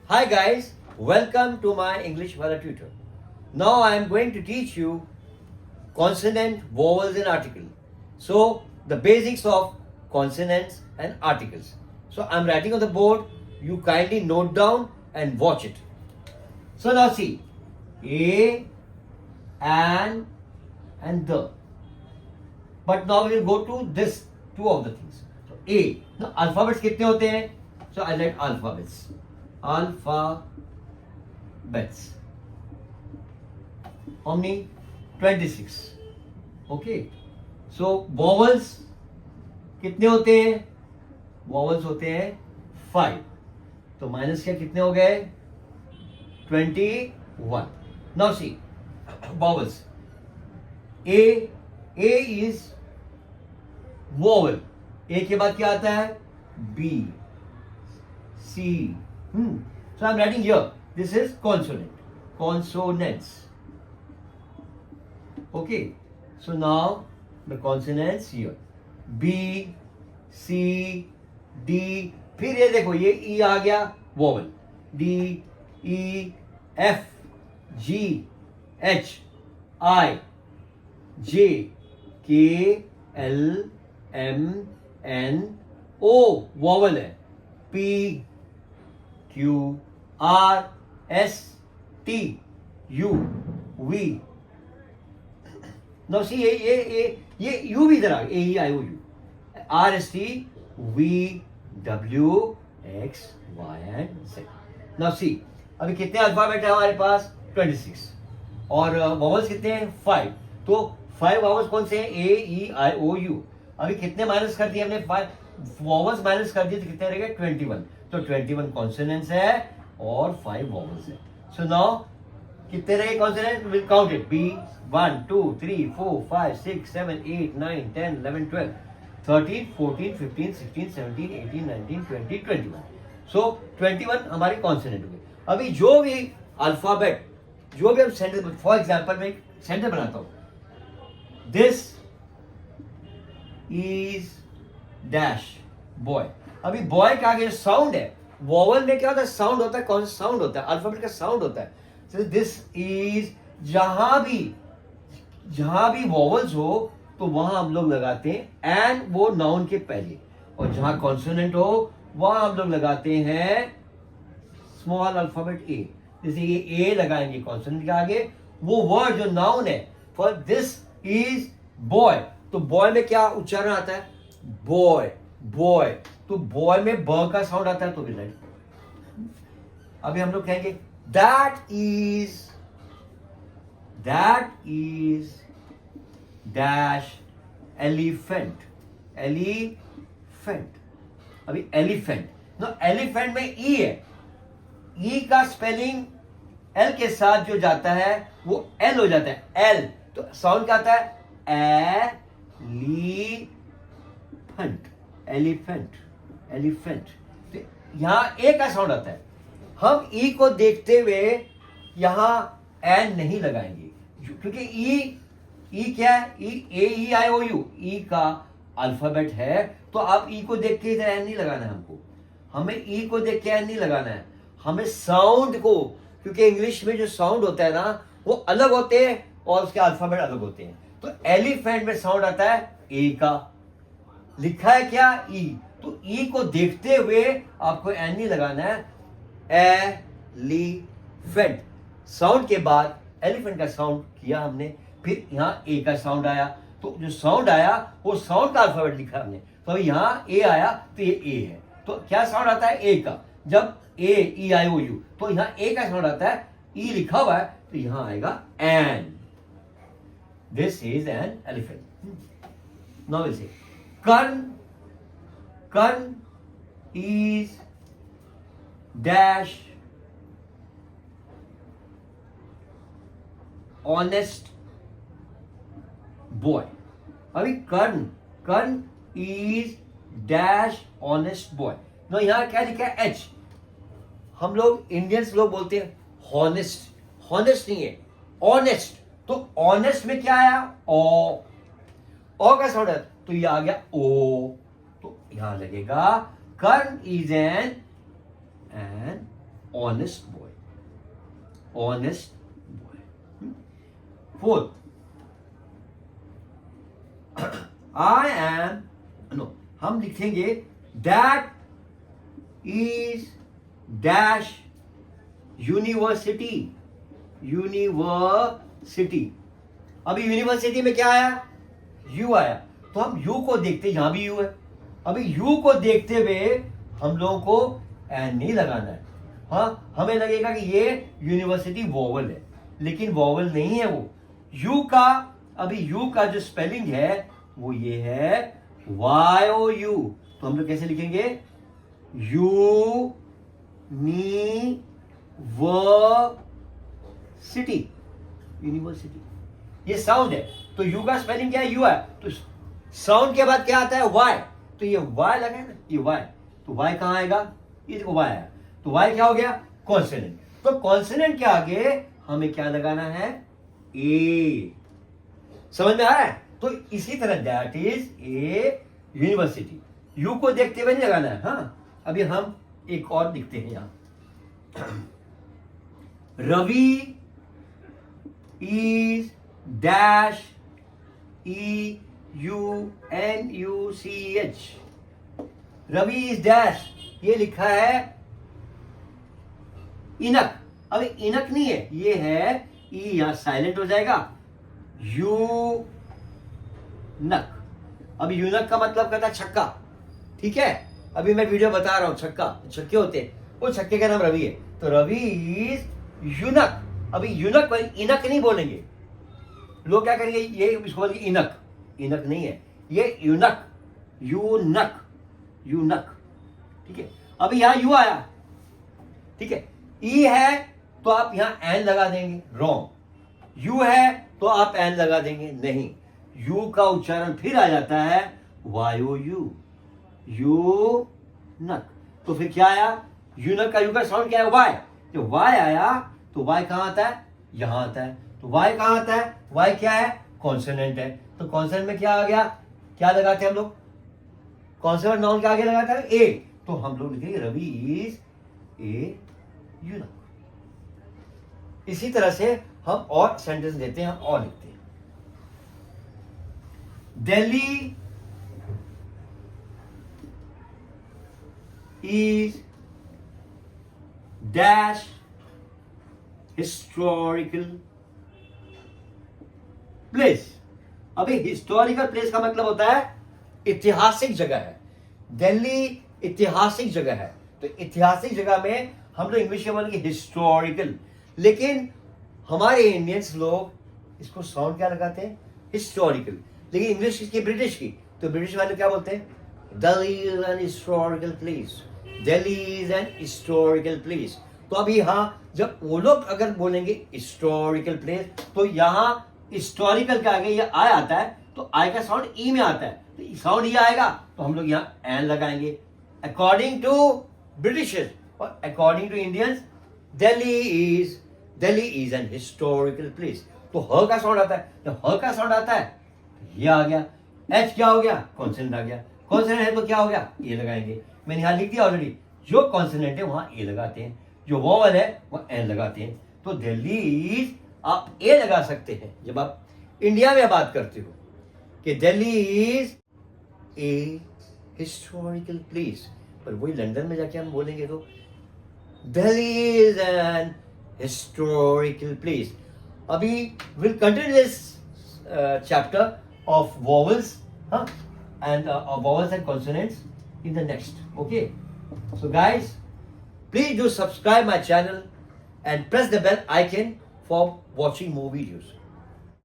Hi guys, welcome to my English Wala tutor. Now I am going to teach you consonant, vowels and article. So the basics of consonants and articles. So I'm writing on the board, you kindly note down and watch it. So now see, A, and the. But now we will go to this, two of the things. So A, now alphabets कितने होते हैं? So I write alphabets. Alphabets. How many? 26. Okay. So vowels कितने होते हैं? Vowels होते हैं 5. तो minus क्या कितने हो गए? 21. Now see, vowels. A is vowel. A के बाद क्या आता है? B, C. So I'm writing here. This is consonant. Consonants. Okay. So now the consonants here. B, C, D. फिर ये देखो ये E आ गया vowel. D, E, F, G, H, I, J, K, L, M, N, O vowel है. P, Q, R, S, T, U, V. Now see ये U भी इधर आ गया. A, E, I, O, U. R, S, T, V, W, X, Y and Z. Now see, अभी कितने alphabet है हमारे पास? 26. और वॉवल्स कितने हैं? 5. तो 5 वॉवल्स कौन से हैं? A, E, I, O, U. अभी कितने माइनस कर दिए हमने? 5 वॉवल्स माइनस कर दिए तो कितने रह गए? 21. तो 21 कॉन्सोनेंट्स है और 5 वॉवल्स है. सो नाउ कितने रहे consonant? Will count it. B 1 2 3 4 5 6 7 8 9 10 11 12 13 14 15 16 17 18 19 20 21. सो 21 हमारी कॉन्सोनेंट हो गई. अभी जो भी अल्फाबेट, जो भी हम सेंटेंस, फॉर एग्जांपल मैं सेंटेंस बनाता हूं. This is dash boy. अभी बॉय का आगे साउंड है. वॉवल में क्या होता है? साउंड होता है. कौन सा साउंड होता है? अल्फाबेट का साउंड होता है. So this is, जहां भी वॉवल्स हो तो वहां हम लोग लगाते हैं एंड, वो नाउन के पहले. और जहां कॉन्सोनेंट हो वहां हम लोग लगाते हैं स्मॉल अल्फाबेट ए. जैसे ये ए लगाएंगे कॉन्सोनेंट के आगे. वो वर्ड जो नाउन है, फॉर दिस इज बॉय, तो बॉय में क्या उच्चारण आता है? Boy, boy. तो बॉय में ब का साउंड आता है तो भी राइट. अभी हम लोग कहेंगे that is dash elephant. Elephant. अभी एलिफेंट, नो एलिफेंट में ई है. ई का स्पेलिंग एल के साथ जो जाता है वो एल हो जाता है. एल तो साउंड क्या आता है? एलिफेंट. एलिफेंट. एलिफेंट. तो यहां ए का साउंड आता है. हम ई को देखते हुए यहां एन नहीं लगाएंगे क्योंकि ई क्या है? ई, ए, ई, आई, ओ, यू. ई का अल्फाबेट है तो आप ई को देख के इधर एन नहीं लगाना है हमको. हमें ई को देख के एन नहीं लगाना है. हमें साउंड को, क्योंकि इंग्लिश में जो साउंड होता है ना वो अलग होते हैं और उसके अल्फाबेट अलग होते हैं. तो एलिफेंट में साउंड आता है ए का. लिखा है क्या? ई. तो ई को देखते हुए आपको एन नहीं लगाना है. एलिफेंट. साउंड के बाद एलिफेंट का साउंड किया हमने, फिर यहां ए का साउंड आया. तो जो साउंड आया वो साउंड का अल्फाबेट लिखा हमने. तो अभी यहां ए आया तो ये ए है. तो क्या साउंड आता है? ए का. जब ए, ई, आई, ओ, यू, तो यहां ए का साउंड आता है. ई लिखा हुआ है तो यहां आएगा an. This is an elephant. Now will say Karna. Karna is dash honest boy. अभी Karna is dash honest boy. No यहां क्या लिखा है? एच. हम लोग इंडियंस लोग बोलते हैं हॉनेस्ट. हॉनेस्ट नहीं है, ऑनेस्ट. तो ऑनेस्ट में क्या आया? ओ. ओ का साउंड है तो ये आ गया ओ. तो यहां लगेगा Karna is an honest boy. Honest boy. Fourth, I am, no, हम लिखेंगे that is dash university. University. अभी यूनिवर्सिटी में क्या आया? यू आया. तो हम यू को देखते, यहां भी यू है. अभी यू को देखते हुए हम लोगों को एन नहीं लगाना है. हाँ, हमें लगेगा कि ये यूनिवर्सिटी वोवल है, लेकिन वोवल नहीं है वो. यू का, अभी यू का जो स्पेलिंग है वो ये है YOU. तो हम लोग कैसे लिखेंगे? यू नी व सिटी. यूनिवर्सिटी. ये साउंड है, तो यू का स्पेलिंग क्या है? यू है. तो साउंड के बाद क्या आता है? वाई. तो ये वाई लगा है ना, ये वाई. तो वाई कहां आएगा? ये देखो वाई आया. तो वाई क्या हो गया? कॉन्सोनेंट. तो कॉन्सोनेंट के आगे हमें क्या लगाना है? ए. समझ में आ रहा है? तो इसी तरह that is a university. You को देखते हुए नहीं लगाना है. हाँ, अभी हम एक और लिखते हैं यहां. Ravi is dash EUNUCH. Ravi is dash. ये लिखा है इनक. अभी इनक नहीं है, ये है ई. यहां साइलेंट हो जाएगा. यूनक. अभी यूनक का मतलब कहता है छक्का. ठीक है, अभी मैं वीडियो बता रहा हूं. छक्का, छक्के होते हैं, वो छक्के का नाम रवि है. तो रवि इज यूनक. अभी यूनक पर इनक नहीं बोलेंगे. लोग क्या करेंगे? ये इसको बोलेंगे इनक. इनक नहीं है, ये यूनक. यूनक. यूनक. ठीक है. अभी यहां यू आया. ठीक है. ई है तो आप यहां एन लगा देंगे. रॉन्ग. यू है तो आप एन लगा देंगे. नहीं, यू का उच्चारण फिर आ जाता है YOU. यूनक. तो फिर क्या आया? यूनक का यू का साउंड क्या है? वाई. जो वाई आया तो वाई कहां आता है? यहां आता है. तो वाई कहां आता है? वाई क्या है? कॉन्सोनेंट है. तो कॉन्सोनेंट में क्या आ गया? क्या लगाते हैं हम लोग? कॉन्सोनेंट नाउन के आगे लगाते हैं ए. तो हम लोग लिखेंगे रवि इज ए यूनक. इसी तरह से हम और सेंटेंस देते हैं, हम और लिखते हैं. Delhi is dash historical place. अभी हिस्टोरिकल प्लेस का मतलब होता है ऐतिहासिक जगह है. दिल्ली ऐतिहासिक जगह है. तो ऐतिहासिक जगह में हम लोग इंग्लिश में बोलेंगे हिस्टोरिकल. लेकिन हमारे इंडियंस लोग इसको साउंड क्या लगाते हैं? हिस्टोरिकल. लेकिन इंग्लिश की, ब्रिटिश की, तो ब्रिटिश वाले क्या बोलते हैं? Delhi is an historical place. Delhi is an historical place. तो अभी यहां जब वो लोग अगर बोलेंगे हिस्टोरिकल प्लेस, तो यहां हिस्टोरिकल के आगे ये आई आता है, तो आई का साउंड ई में आता है. तो साउंड ये आएगा, तो हम लोग यहां एन लगाएंगे. अकॉर्डिंग टू ब्रिटिशर्स और according to Indians, Delhi is an historical place. तो ह का साउंड आता है. जब ह का साउंड आता है, ये आ गया. एच क्या हो गया? कॉन्सोनेंट आ गया. कॉन्सोनेंट है तो क्या हो गया? ए लगाएंगे. मैंने यहां लिख दिया ऑलरेडी. जो कॉन्सोनेंट है वहां ए लगाते हैं, जो वोवल है वह एन लगाते हैं. तो दिल्ली इज आप ए लगा सकते हैं जब आप इंडिया में बात करते हो कि Delhi is a historical place. पर वही लंदन में जाके हम बोलेंगे तो Delhi is an historical place. अभी will continue this chapter of vowels and vowels and consonants in the next. Okay, so guys, please do subscribe my channel and press the bell icon for watching more videos.